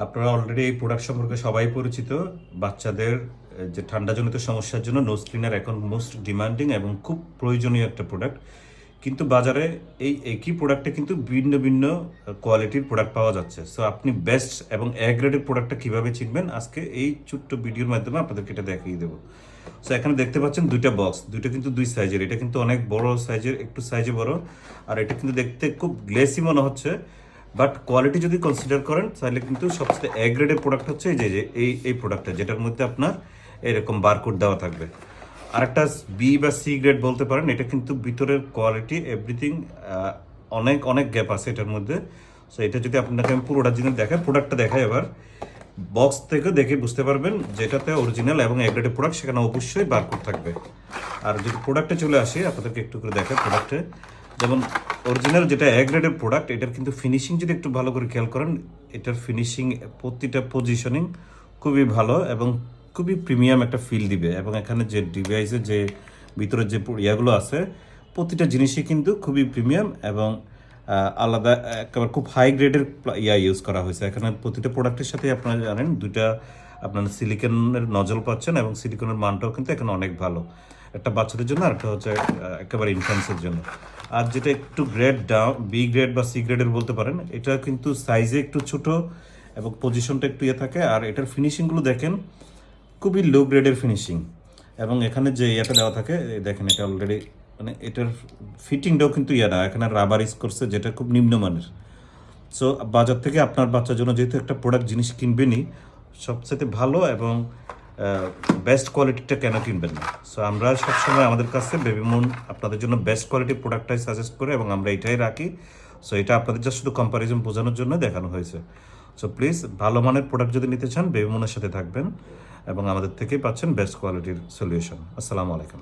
আপনারা অলরেডি এই প্রোডাক্ট সম্পর্কে সবাই পরিচিত। বাচ্চাদের যে ঠান্ডাজনিত সমস্যার জন্য নোজ ক্লিনার এখন মোস্ট ডিমান্ডিং এবং খুব প্রয়োজনীয় একটা প্রোডাক্ট। কিন্তু বাজারে এই একই প্রোডাক্টে কিন্তু ভিন্ন ভিন্ন কোয়ালিটির প্রোডাক্ট পাওয়া যাচ্ছে। সো আপনি বেস্ট এবং এ গ্রেডের প্রোডাক্টটা কীভাবে চিনবেন, আজকে এই ছোট্ট ভিডিওর মাধ্যমে আপনাদেরকে এটা দেখিয়ে দেবো। সো এখানে দেখতে পাচ্ছেন দুইটা বক্স, দুইটা কিন্তু দুই সাইজের। এটা কিন্তু অনেক বড় সাইজের, একটু সাইজে বড়, আর এটা কিন্তু দেখতে খুব গ্লেসি মনে হচ্ছে। বাট কোয়ালিটি যদি কনসিডার করেন তাহলে কিন্তু সবচেয়ে এ গ্রেডের প্রোডাক্ট হচ্ছে এই প্রোডাক্টটা, যেটার মধ্যে আপনার এরকম বারকোড দেওয়া থাকবে। আরেকটা বি বা সি গ্রেড বলতে পারেন। এটা কিন্তু ভিতরের কোয়ালিটি এভরিথিং অনেক অনেক গ্যাপ আছে এটার মধ্যে। সো এটা যদি আপনাকে আমি পুরোটা জিনিস দেখাই, প্রোডাক্টটা দেখাই এবার, বক্স থেকে দেখে বুঝতে পারবেন যেটাতে অরিজিনাল এবং এ গ্রেডের প্রোডাক্ট, সেখানে অবশ্যই বারকোড থাকবে। আর যদি প্রোডাক্টে চলে আসি, আপনাদেরকে একটু করে দেখাই প্রোডাক্টে। যেমন অরিজিনাল যেটা এ গ্রেডের প্রোডাক্ট, এটার কিন্তু ফিনিশিং যদি একটু ভালো করে খেয়াল করেন, এটার ফিনিশিং প্রতিটা পজিশনিং খুবই ভালো এবং খুবই প্রিমিয়াম একটা ফিল দিবে। এবং এখানে যে ডিভাইসের যে ভিতরে যে ইয়াগুলো আছে, প্রতিটা জিনিসই কিন্তু খুবই প্রিমিয়াম এবং আলাদা একেবারে খুব হাই গ্রেডের ইউজ করা হয়েছে। এখানে প্রতিটা প্রোডাক্টের সাথে আপনারা জানেন দুইটা আপনার সিলিকনের নজল পাচ্ছেন এবং সিলিকনের মানটাও কিন্তু এখানে অনেক ভালো, একটা বাচ্চাদের জন্য আর একটা হচ্ছে একেবারে ইনফ্যান্সের জন্য। আর যেটা একটু গ্রেড ডাউন, বি গ্রেড বা সি গ্রেডের বলতে পারেন, এটা কিন্তু সাইজে একটু ছোট এবং পজিশনটা একটু থাকে। আর এটার ফিনিশিংগুলো দেখেন খুবই লো গ্রেডের ফিনিশিং। এবং এখানে যে ইয়েটা দেওয়া থাকে দেখেন, এটা অলরেডি মানে এটার ফিটিংটাও কিন্তু না, এখানে রাবার ইউজ করছে যেটা খুব নিম্নমানের। সো বাজার থেকে আপনার বাচ্চার জন্য যেহেতু একটা প্রোডাক্ট জিনিস কিনবেনই, সবচেয়ে ভালো এবং বেস্ট কোয়ালিটিটা কেন কিনবেন না? সো আমরা সবসময় আমাদের কাছে বেবিমুন আপনাদের জন্য বেস্ট কোয়ালিটির প্রোডাক্টটাই সাজেস্ট করে এবং আমরা এটাই রাখি। সো এটা আপনাদের জাস্ট শুধু কম্পারিজন বোঝানোর জন্য দেখানো হয়েছে। সো প্লিজ ভালো মানের প্রোডাক্ট যদি নিতে চান, বেবিমুনের সাথে থাকবেন এবং আমাদের থেকেই পাচ্ছেন বেস্ট কোয়ালিটির সলিউশন। আসসালামু আলাইকুম।